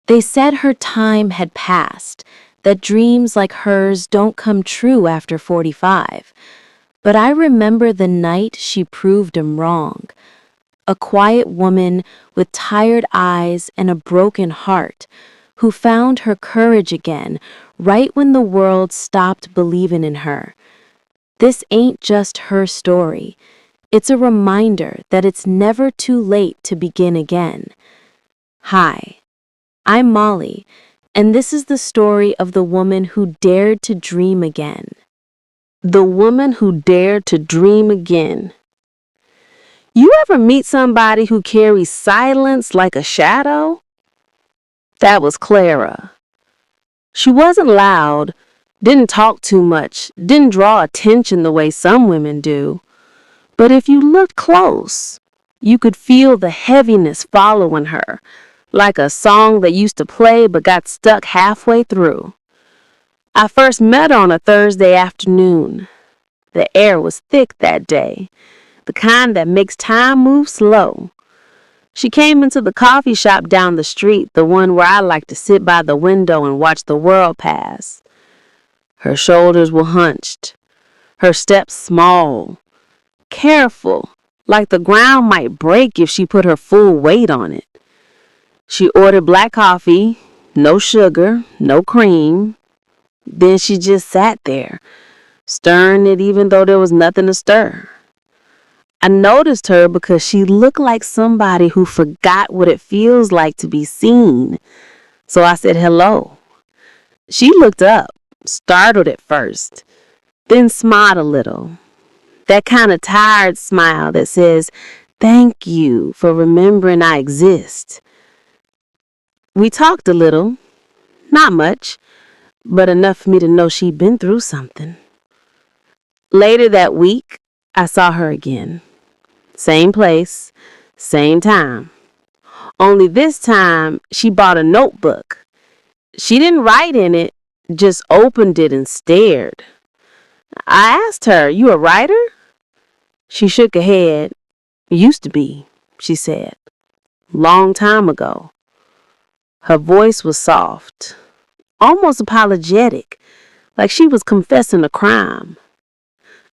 They said her time had passed, that dreams like hers don't come true after 45. But I remember the night she proved 'em wrong. A quiet woman with tired eyes and a broken heart who found her courage again right when the world stopped believing in her. This ain't just her story. It's a reminder that it's never too late to begin again. Hi, I'm Molly, and this is the story of the woman who dared to dream again. The woman who dared to dream again. You ever meet somebody who carries silence like a shadow? That was Clara. She wasn't loud, didn't talk too much, didn't draw attention the way some women do. But if you looked close, you could feel the heaviness following her, like a song that used to play but got stuck halfway through. I first met her on a Thursday afternoon. The air was thick that day, the kind that makes time move slow. She came into the coffee shop down the street, the one where I like to sit by the window and watch the world pass. Her shoulders were hunched, her steps small, careful, like the ground might break if she put her full weight on it. She ordered black coffee, no sugar, no cream. Then she just sat there, stirring it even though there was nothing to stir. I noticed her because she looked like somebody who forgot what it feels like to be seen. So I said hello. She looked up, startled at first, then smiled a little. That kind of tired smile that says, "Thank you for remembering I exist." We talked a little, not much, but enough for me to know she'd been through something. Later that week, I saw her again. Same place, same time. Only this time, she bought a notebook. She didn't write in it, just opened it and stared. I asked her, "You a writer?" She shook her head. "Used to be," she said. "Long time ago." Her voice was soft, almost apologetic, like she was confessing a crime.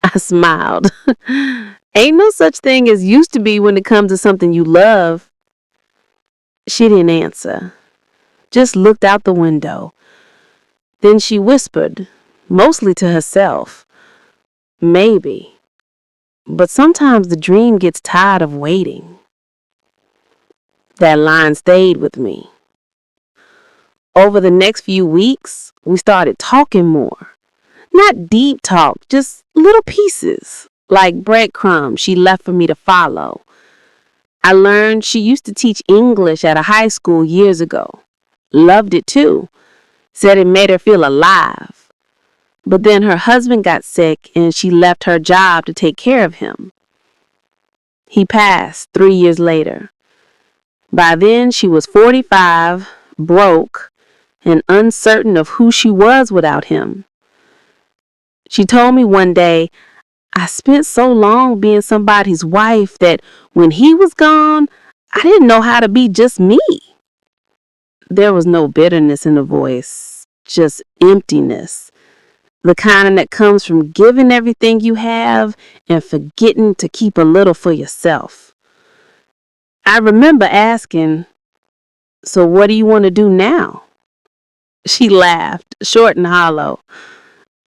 I smiled. Ain't no such thing as used to be when it comes to something you love. She didn't answer, just looked out the window. Then she whispered, mostly to herself, "Maybe. But sometimes the dream gets tired of waiting." That line stayed with me. Over the next few weeks, we started talking more. Not deep talk, just little pieces, like breadcrumbs she left for me to follow. I learned she used to teach English at a high school years ago. Loved it too. Said it made her feel alive. But then her husband got sick and she left her job to take care of him. He passed 3 years later. By then she was 45, broke, and uncertain of who she was without him. She told me one day, "I spent so long being somebody's wife that when he was gone, I didn't know how to be just me." There was no bitterness in the voice, just emptiness. The kind that comes from giving everything you have and forgetting to keep a little for yourself. I remember asking, "So what do you want to do now?" She laughed, short and hollow.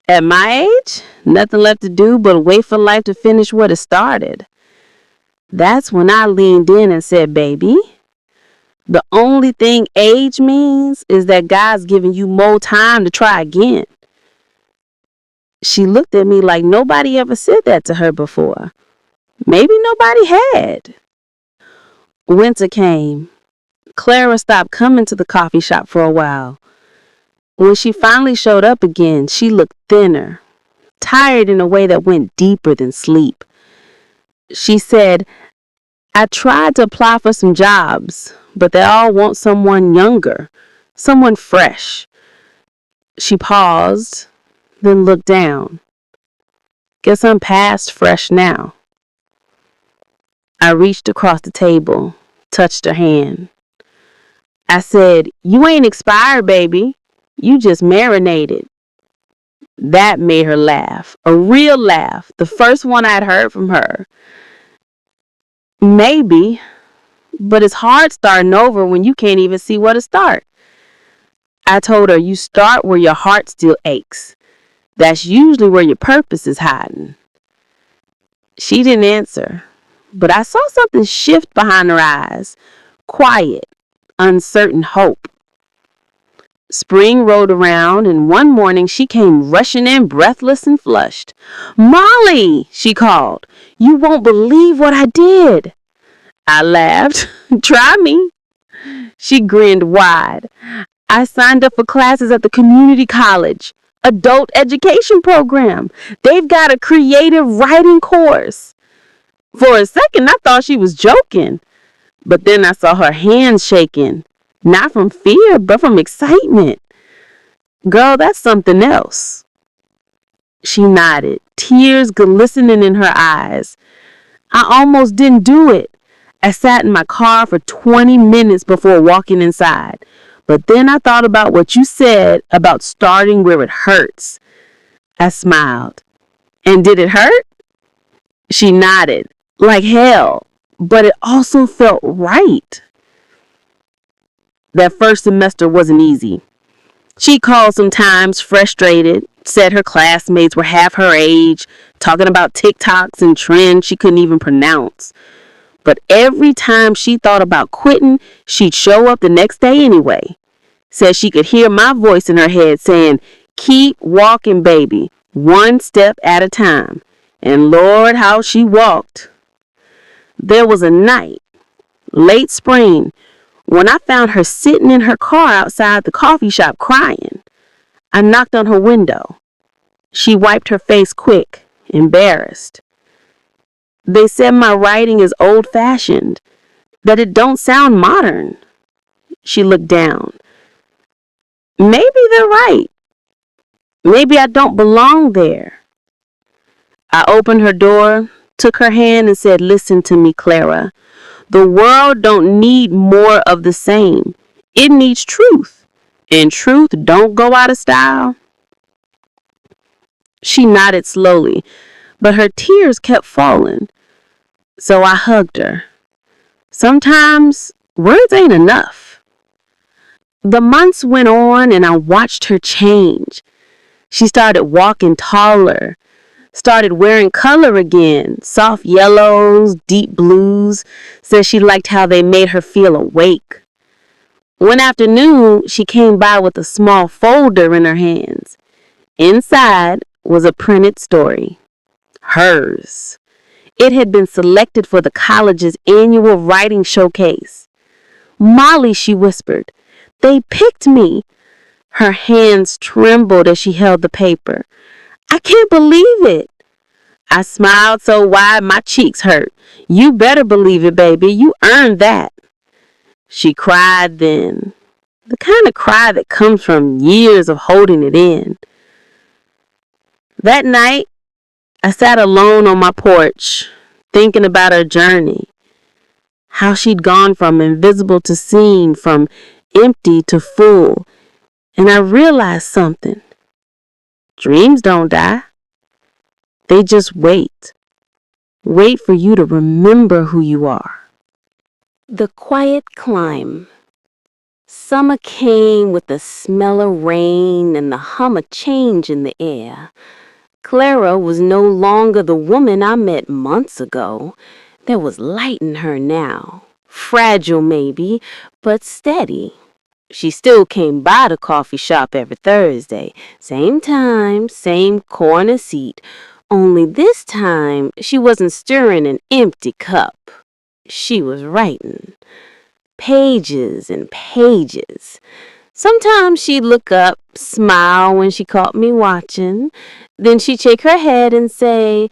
"At my age, nothing left to do but wait for life to finish what it started." That's when I leaned in and said, "Baby, the only thing age means is that God's giving you more time to try again." She looked at me like nobody ever said that to her before. Maybe nobody had. Winter came. Clara stopped coming to the coffee shop for a while. When she finally showed up again, she looked thinner, tired in a way that went deeper than sleep. She said, "I tried to apply for some jobs, but they all want someone younger, someone fresh." She paused, then looked down. "Guess I'm past fresh now." I reached across the table, touched her hand. I said, "You ain't expired, baby. You just marinated." That made her laugh. A real laugh. The first one I'd heard from her. Maybe, but it's hard starting over when you can't even see where to start. I told her, "You start where your heart still aches. That's usually where your purpose is hiding." She didn't answer, but I saw something shift behind her eyes. Quiet, uncertain hope. Spring rolled around, and one morning she came rushing in, breathless and flushed. "Molly," she called, "you won't believe what I did." I laughed. "Try me." She grinned wide. "I signed up for classes at the community college, adult education program. They've got a creative writing course." For a second, I thought she was joking, but then I saw her hands shaking, not from fear, but from excitement. "Girl, that's something else." She nodded, tears glistening in her eyes. "I almost didn't do it. I sat in my car for 20 minutes before walking inside. But then I thought about what you said about starting where it hurts." I smiled. "And did it hurt?" She nodded. "Like hell. But it also felt right." That first semester wasn't easy. She called sometimes, frustrated, said her classmates were half her age, talking about TikToks and trends she couldn't even pronounce. But every time she thought about quitting, she'd show up the next day anyway. Said she could hear my voice in her head saying, "Keep walking, baby, one step at a time." And Lord, how she walked. There was a night, late spring, when I found her sitting in her car outside the coffee shop crying. I knocked on her window. She wiped her face quick, embarrassed. "They said my writing is old-fashioned, that it don't sound modern." She looked down. "Maybe they're right. Maybe I don't belong there." I opened her door, took her hand and said, "Listen to me, Clara. The world don't need more of the same. It needs truth. And truth don't go out of style." She nodded slowly, but her tears kept falling. So I hugged her. Sometimes words ain't enough. The months went on and I watched her change. She started walking taller, started wearing color again, soft yellows, deep blues. Said she liked how they made her feel awake. One afternoon, she came by with a small folder in her hands. Inside was a printed story. Hers. It had been selected for the college's annual writing showcase. "Molly," she whispered, "they picked me." Her hands trembled as she held the paper. "I can't believe it." I smiled so wide my cheeks hurt. "You better believe it, baby. You earned that." She cried then, the kind of cry that comes from years of holding it in. That night, I sat alone on my porch, thinking about her journey, how she'd gone from invisible to seen, from empty to full, and I realized something. Dreams don't die. They just wait. Wait for you to remember who you are. The quiet climb. Summer came with the smell of rain and the hum of change in the air. Clara was no longer the woman I met months ago. There was light in her now. Fragile maybe, but steady. She still came by the coffee shop every Thursday. Same time, same corner seat. Only this time, she wasn't stirring an empty cup. She was writing. Pages and pages. Sometimes she'd look up, smile when she caught me watching. Then she'd shake her head and say,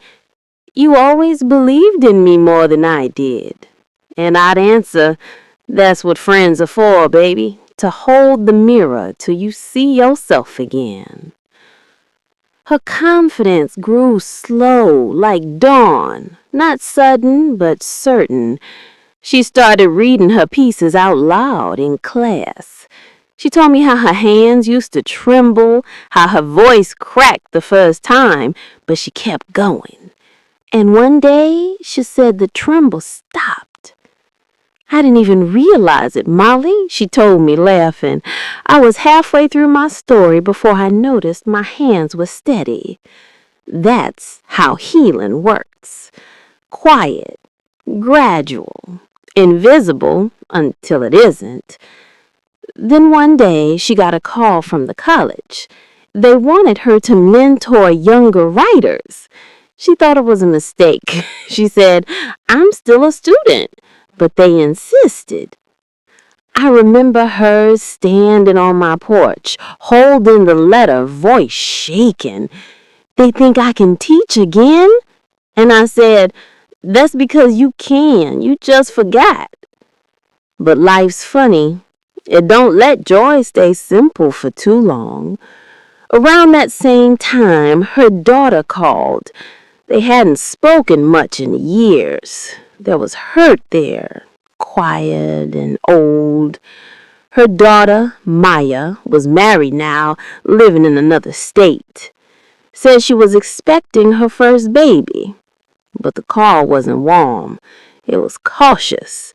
"You always believed in me more than I did." And I'd answer, "That's what friends are for, baby. To hold the mirror till you see yourself again." Her confidence grew slow, like dawn. Not sudden, but certain. She started reading her pieces out loud in class. She told me how her hands used to tremble, how her voice cracked the first time, but she kept going. And one day, she said the tremble stopped. I didn't even realize it, Molly, she told me, laughing. I was halfway through my story before I noticed my hands were steady. That's how healing works. Quiet, gradual, invisible until it isn't. Then one day, she got a call from the college. They wanted her to mentor younger writers. She thought it was a mistake. She said, "I'm still a student," but they insisted. I remember her standing on my porch, holding the letter, voice shaking. "They think I can teach again?" And I said, "That's because you can. You just forgot." But life's funny. It don't let joy stay simple for too long. Around that same time, her daughter called. They hadn't spoken much in years. There was hurt there, quiet and old. Her daughter, Maya, was married now, living in another state. Said she was expecting her first baby. But the call wasn't warm. It was cautious,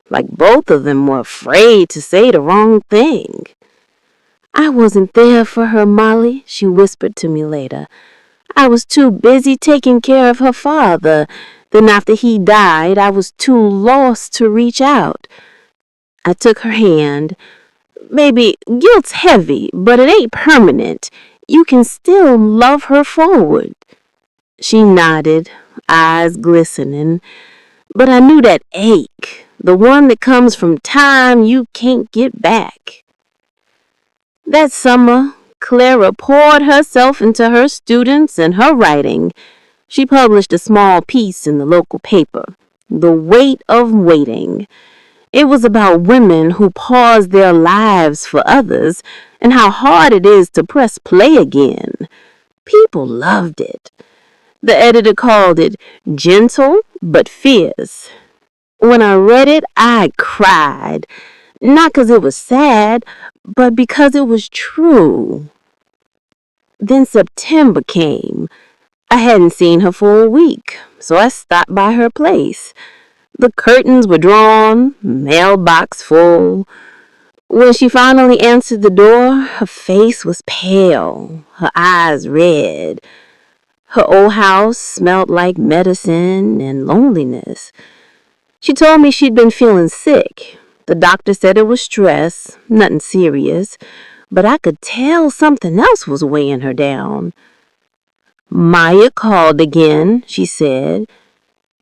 like both of them were afraid to say the wrong thing. "I wasn't there for her, Molly," she whispered to me later. "I was too busy taking care of her father. Then after he died, I was too lost to reach out." I took her hand. "Baby, guilt's heavy, but it ain't permanent. You can still love her forward." She nodded, eyes glistening. But I knew that ache, the one that comes from time you can't get back. That summer, Clara poured herself into her students and her writing. She published a small piece in the local paper, "The Weight of Waiting." It was about women who pause their lives for others and how hard it is to press play again. People loved it. The editor called it gentle but fierce. When I read it, I cried. Not because it was sad, but because it was true. Then September came. I hadn't seen her for a week, so I stopped by her place. The curtains were drawn, mailbox full. When she finally answered the door, her face was pale, her eyes red. Her old house smelled like medicine and loneliness. She told me she'd been feeling sick. The doctor said it was stress, nothing serious, but I could tell something else was weighing her down. "Maya called again," she said.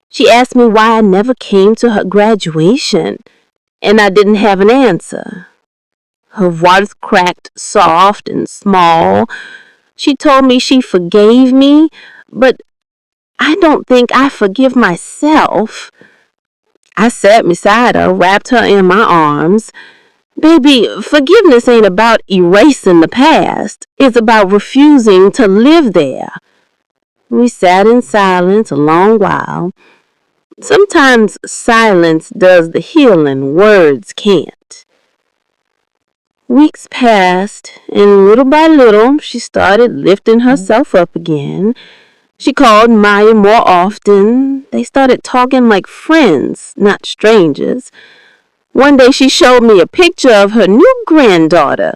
"She asked me why I never came to her graduation, and I didn't have an answer." Her voice cracked soft and small. She told me she forgave me, but I don't think I forgive myself. I sat beside her, wrapped her in my arms. "Baby, forgiveness ain't about erasing the past. It's about refusing to live there." We sat in silence a long while. Sometimes silence does the healing words can't. Weeks passed, and little by little, she started lifting herself up again. She called Maya more often. They started talking like friends, not strangers. One day she showed me a picture of her new granddaughter.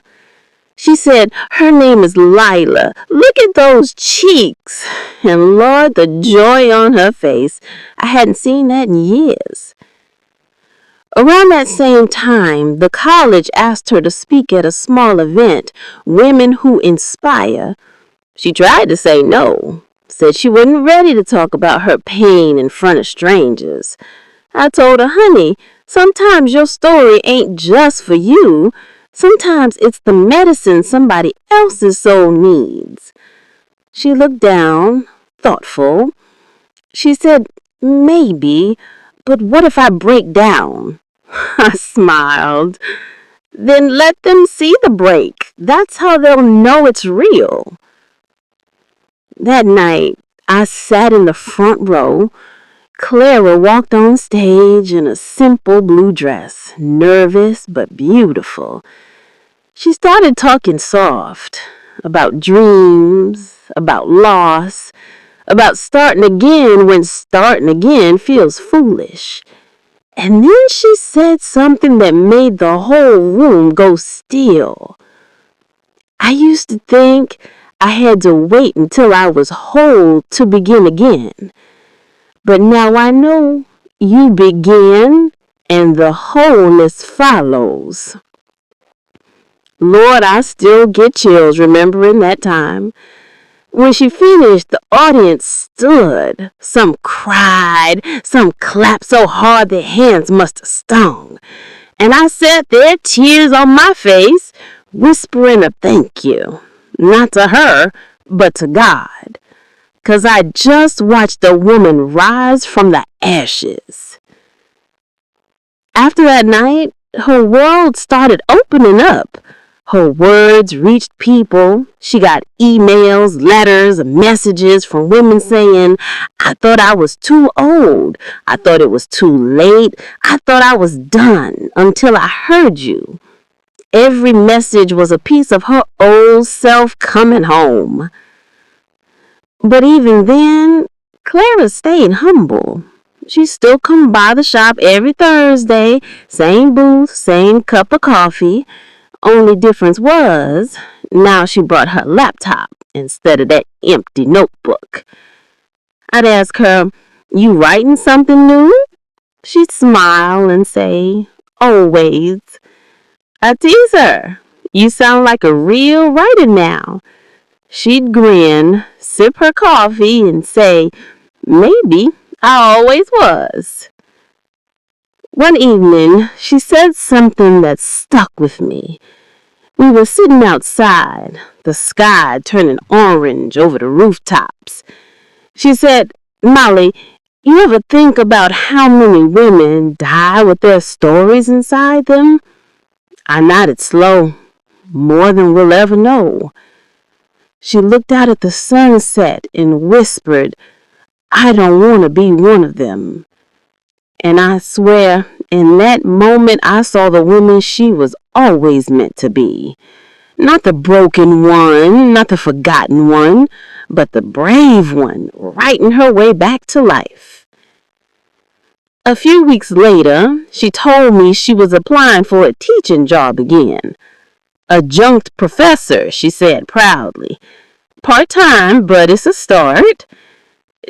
She said, "Her name is Lila. Look at those cheeks." And Lord, the joy on her face. I hadn't seen that in years. Around that same time, the college asked her to speak at a small event, Women Who Inspire. She tried to say no, said she wasn't ready to talk about her pain in front of strangers. I told her, "Honey, sometimes your story ain't just for you. Sometimes it's the medicine somebody else's soul needs." She looked down, thoughtful. She said, "Maybe, but what if I break down?" I smiled. "Then let them see the break. That's how they'll know it's real." That night, I sat in the front row. Clara walked on stage in a simple blue dress, nervous but beautiful. She started talking soft about dreams, about loss, about starting again when starting again feels foolish. And then she said something that made the whole room go still. I used to think I had to wait until I was whole to begin again. But now I know you begin and the wholeness follows. Lord, I still get chills remembering that time. When she finished, the audience stood. Some cried, some clapped so hard their hands must have stung. And I sat there, tears on my face, whispering a thank you. Not to her, but to God. 'Cause I just watched a woman rise from the ashes. After that night, her world started opening up. Her words reached people. She got emails, letters, messages from women saying, I thought I was too old. I thought it was too late. I thought I was done until I heard you. Every message was a piece of her old self coming home. But even then, Clara stayed humble. She still come by the shop every Thursday, same booth, same cup of coffee. Only difference was, now she brought her laptop instead of that empty notebook. I'd ask her, you writing something new? She'd smile and say, always. I'd tease her, you sound like a real writer now. She'd grin, sip her coffee, and say, maybe I always was. One evening, she said something that stuck with me. We were sitting outside, the sky turning orange over the rooftops. She said, Molly, you ever think about how many women die with their stories inside them? I nodded slow, more than we'll ever know. She looked out at the sunset and whispered, I don't want to be one of them. And I swear, in that moment, I saw the woman she was always meant to be. Not the broken one, not the forgotten one, but the brave one, writing her way back to life. A few weeks later, she told me she was applying for a teaching job again. Adjunct professor, she said proudly. Part-time, but it's a start.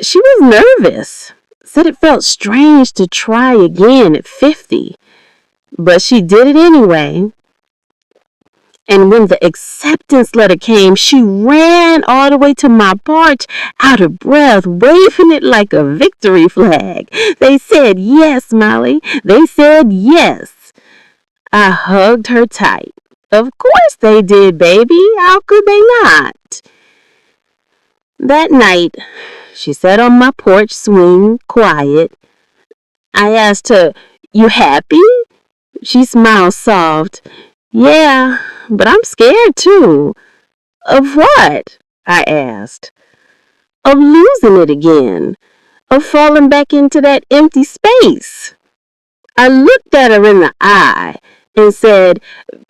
She was nervous, said it felt strange to try again at 50. But she did it anyway. And when the acceptance letter came, she ran all the way to my porch, out of breath, waving it like a victory flag. They said yes, Molly. They said yes. I hugged her tight. Of course they did, baby. How could they not? That night, she sat on my porch swing, quiet. I asked her, you happy? She smiled soft. Yeah, but I'm scared too. Of what? I asked. Of losing it again. Of falling back into that empty space. I looked at her in the eye and said,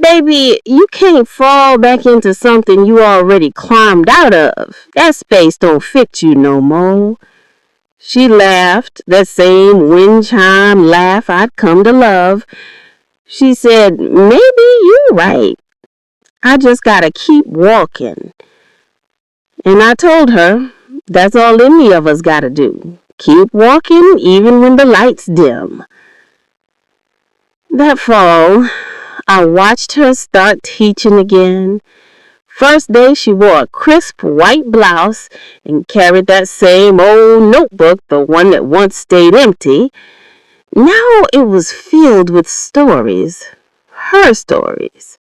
baby, you can't fall back into something you already climbed out of. That space don't fit you no more. She laughed, that same wind chime laugh I'd come to love. She said, maybe you're right. I just gotta keep walking. And I told her, that's all any of us gotta do. Keep walking even when the lights dim. That fall, I watched her start teaching again. First day she wore a crisp white blouse and carried that same old notebook, the one that once stayed empty. Now it was filled with stories, her stories.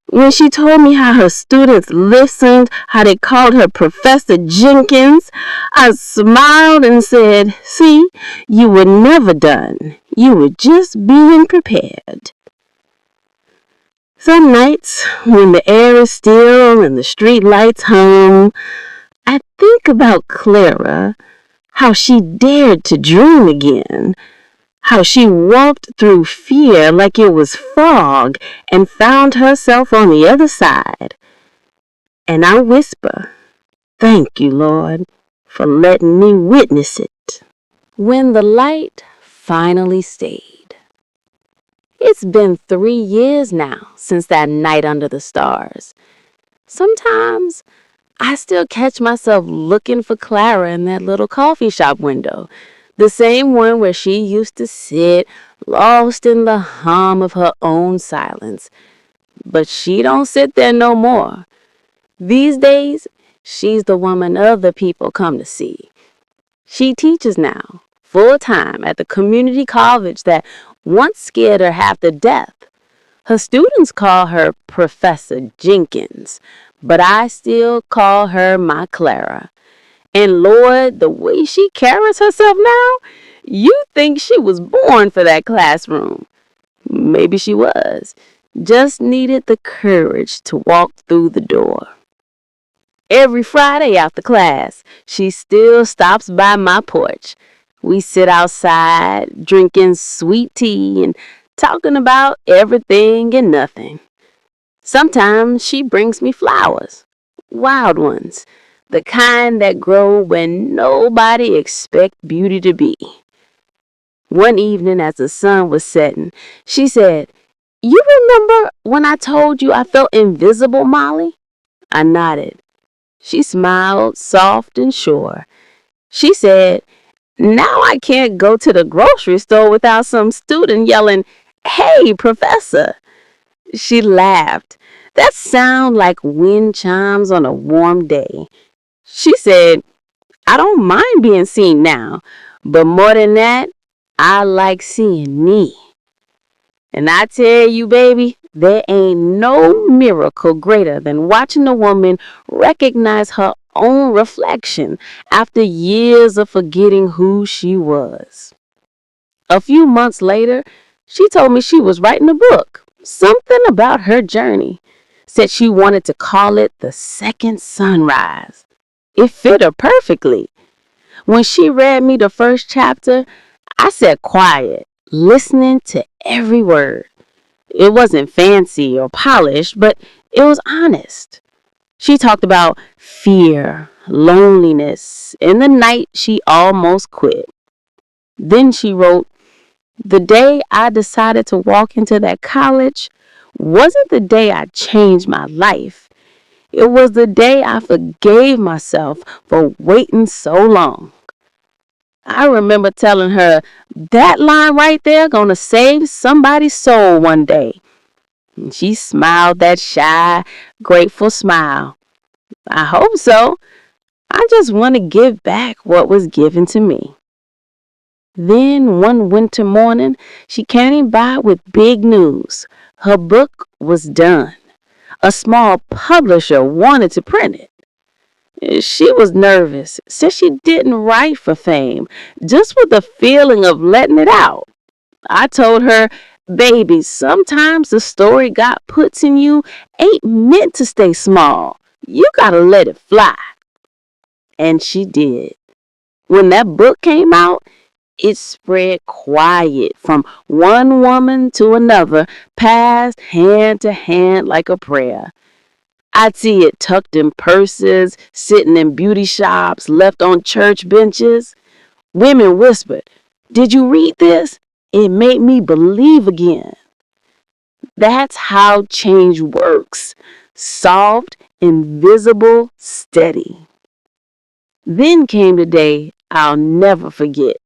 When she told me how her students listened, how they called her Professor Jenkins, I smiled and said, see, you were never done. You were just being prepared. Some nights, when the air is still and the street lights hum, I think about Clara, how she dared to dream again, how she walked through fear like it was fog and found herself on the other side. And I whisper, thank you, Lord, for letting me witness it. When the light finally stayed. It's been 3 years now since that night under the stars. Sometimes I still catch myself looking for Clara in that little coffee shop window, the same one where she used to sit, lost in the hum of her own silence. But she don't sit there no more. These days, she's the woman other people come to see. She teaches now, full-time, at the community college that once scared her half to death. Her students call her Professor Jenkins, but I still call her my Clara. And Lord, the way she carries herself now, you think she was born for that classroom. Maybe she was. Just needed the courage to walk through the door. Every Friday after class, she still stops by my porch. We sit outside, drinking sweet tea and talking about everything and nothing. Sometimes she brings me flowers, wild ones, the kind that grow when nobody expects beauty to be. One evening as the sun was setting, she said, "You remember when I told you I felt invisible, Molly?" I nodded. She smiled, soft and sure. She said, "Now I can't go to the grocery store without some student yelling, 'Hey, Professor!'" She laughed. That sounded like wind chimes on a warm day. She said, "I don't mind being seen now, but more than that, I like seeing me." And I tell you, baby, there ain't no miracle greater than watching a woman recognize her own reflection after years of forgetting who she was. A few months later, she told me she was writing a book, something about her journey. Said she wanted to call it The Second Sunrise. It fit her perfectly. When she read me the first chapter, I sat quiet, listening to every word. It wasn't fancy or polished, but it was honest. She talked about fear, loneliness, and the night she almost quit. Then she wrote, "The day I decided to walk into that college wasn't the day I changed my life. It was the day I forgave myself for waiting so long." I remember telling her, "That line right there gonna save somebody's soul one day." And she smiled that shy, grateful smile. I hope so. I just want to give back what was given to me. Then one winter morning, she came by with big news. Her book was done. A small publisher wanted to print it. She was nervous, said she didn't write for fame, just with the feeling of letting it out. I told her, "Baby, sometimes the story God puts in you ain't meant to stay small. You gotta let it fly." And she did. When that book came out, it spread quiet from one woman to another, passed hand to hand like a prayer. I'd see it tucked in purses, sitting in beauty shops, left on church benches. Women whispered, "Did you read this? It made me believe again." That's how change works. Soft, invisible, steady. Then came the day I'll never forget.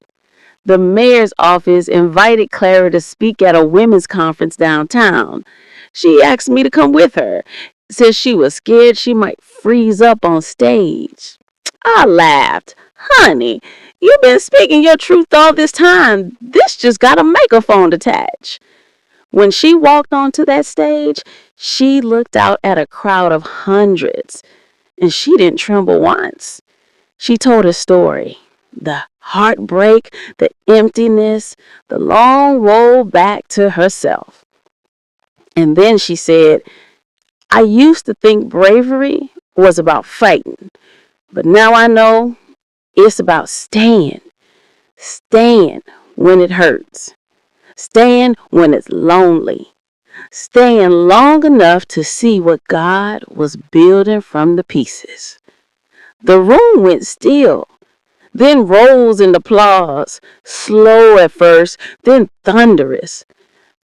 The mayor's office invited Clara to speak at a women's conference downtown. She asked me to come with her, said she was scared she might freeze up on stage. I laughed. "Honey, you've been speaking your truth all this time. This just got a microphone attached." When she walked onto that stage, she looked out at a crowd of hundreds, and she didn't tremble once. She told her story. The heartbreak, the emptiness, the long roll back to herself. And then she said, "I used to think bravery was about fighting, but now I know It's about staying. Staying when it hurts. Staying when it's lonely. Staying long enough to see what God was building from the pieces. The room went still, then rose in applause, slow at first, then thunderous.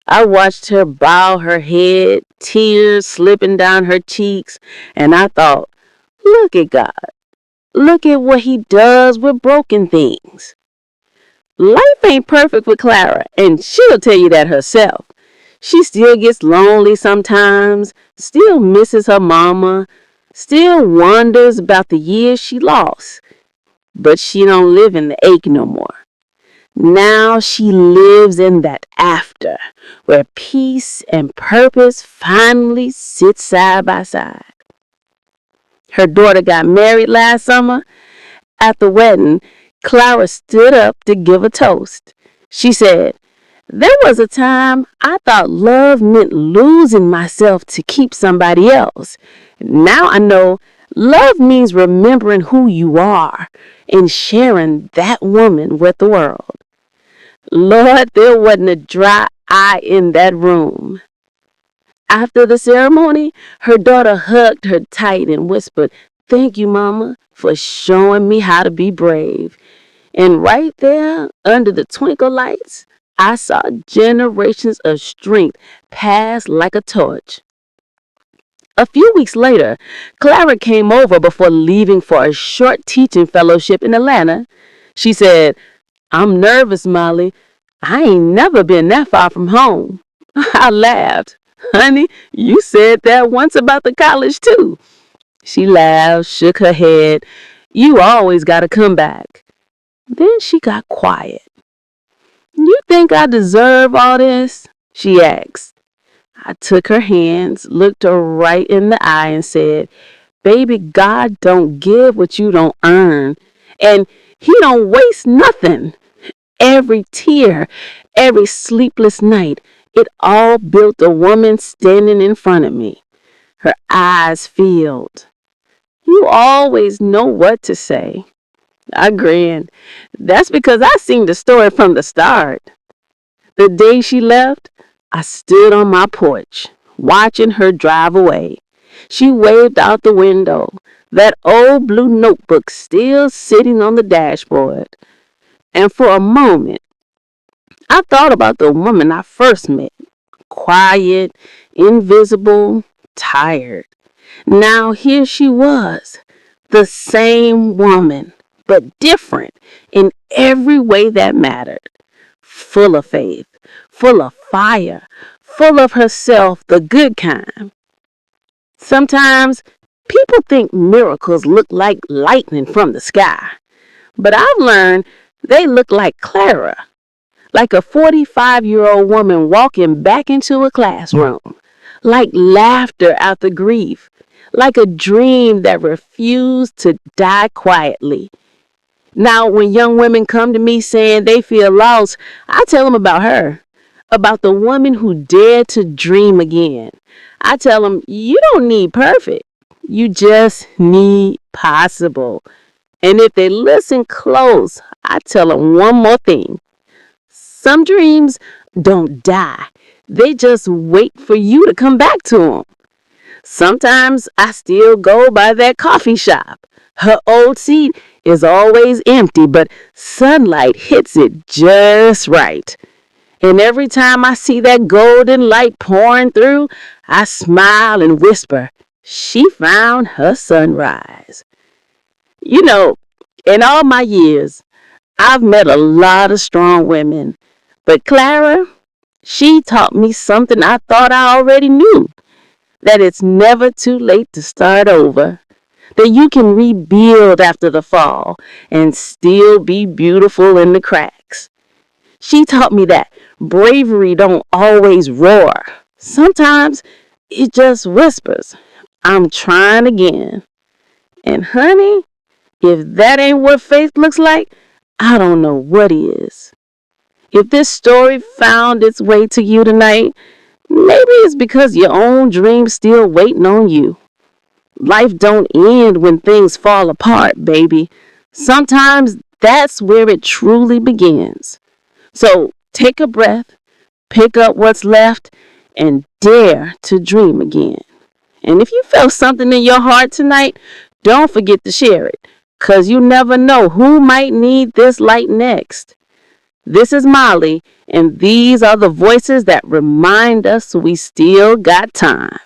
I watched her bow her head, tears slipping down her cheeks, and I thought, look at God. Look at what he does with broken things. Life ain't perfect with Clara, and she'll tell you that herself. She still gets lonely sometimes, still misses her mama, still wonders about the years she lost. But she don't live in the ache no more. Now she lives in that after, where peace and purpose finally sit side by side. Her daughter got married last summer. At the wedding, Clara stood up to give a toast. She said, there was a time I thought love meant losing myself to keep somebody else. Now I know love means remembering who you are and sharing that woman with the world. Lord, there wasn't a dry eye in that room. After the ceremony, her daughter hugged her tight and whispered, thank you, Mama, for showing me how to be brave. And right there, under the twinkle lights, I saw generations of strength pass like a torch. A few weeks later, Clara came over before leaving for a short teaching fellowship in Atlanta. She said, I'm nervous, Molly. I ain't never been that far from home. I laughed. Honey, you said that once about the college, too. She laughed, shook her head. You always gotta come back. Then she got quiet. You think I deserve all this? She asked. I took her hands, looked her right in the eye, and said, baby, God don't give what you don't earn. And he don't waste nothing. Every tear, every sleepless night, it all built a woman standing in front of me. Her eyes filled. You always know what to say. I grinned. That's because I seen the story from the start. The day she left, I stood on my porch, watching her drive away. She waved out the window, that old blue notebook still sitting on the dashboard. And for a moment, I thought about the woman I first met. Quiet, invisible, tired. Now here she was, the same woman, but different in every way that mattered. Full of faith, full of fire, full of herself, the good kind. Sometimes people think miracles look like lightning from the sky, but I've learned they look like Clara, like a 45-year-old woman walking back into a classroom, like laughter after grief, like a dream that refused to die quietly. Now, when young women come to me saying they feel lost, I tell them about her, about the woman who dared to dream again. I tell them, you don't need perfect. You just need possible. And if they listen close, I tell them one more thing. Some dreams don't die. They just wait for you to come back to them. Sometimes I still go by that coffee shop. Her old seat is always empty, but sunlight hits it just right. And every time I see that golden light pouring through, I smile and whisper, she found her sunrise. You know, in all my years, I've met a lot of strong women, but Clara, she taught me something I thought I already knew, that it's never too late to start over, that you can rebuild after the fall and still be beautiful in the cracks. She taught me that bravery don't always roar. Sometimes it just whispers, I'm trying again. And honey, if that ain't what faith looks like, I don't know what is. If this story found its way to you tonight, maybe it's because your own dream's still waiting on you. Life don't end when things fall apart, baby. Sometimes that's where it truly begins. So take a breath, pick up what's left, and dare to dream again. And if you felt something in your heart tonight, don't forget to share it, because you never know who might need this light next. This is Molly, and these are the voices that remind us we still got time.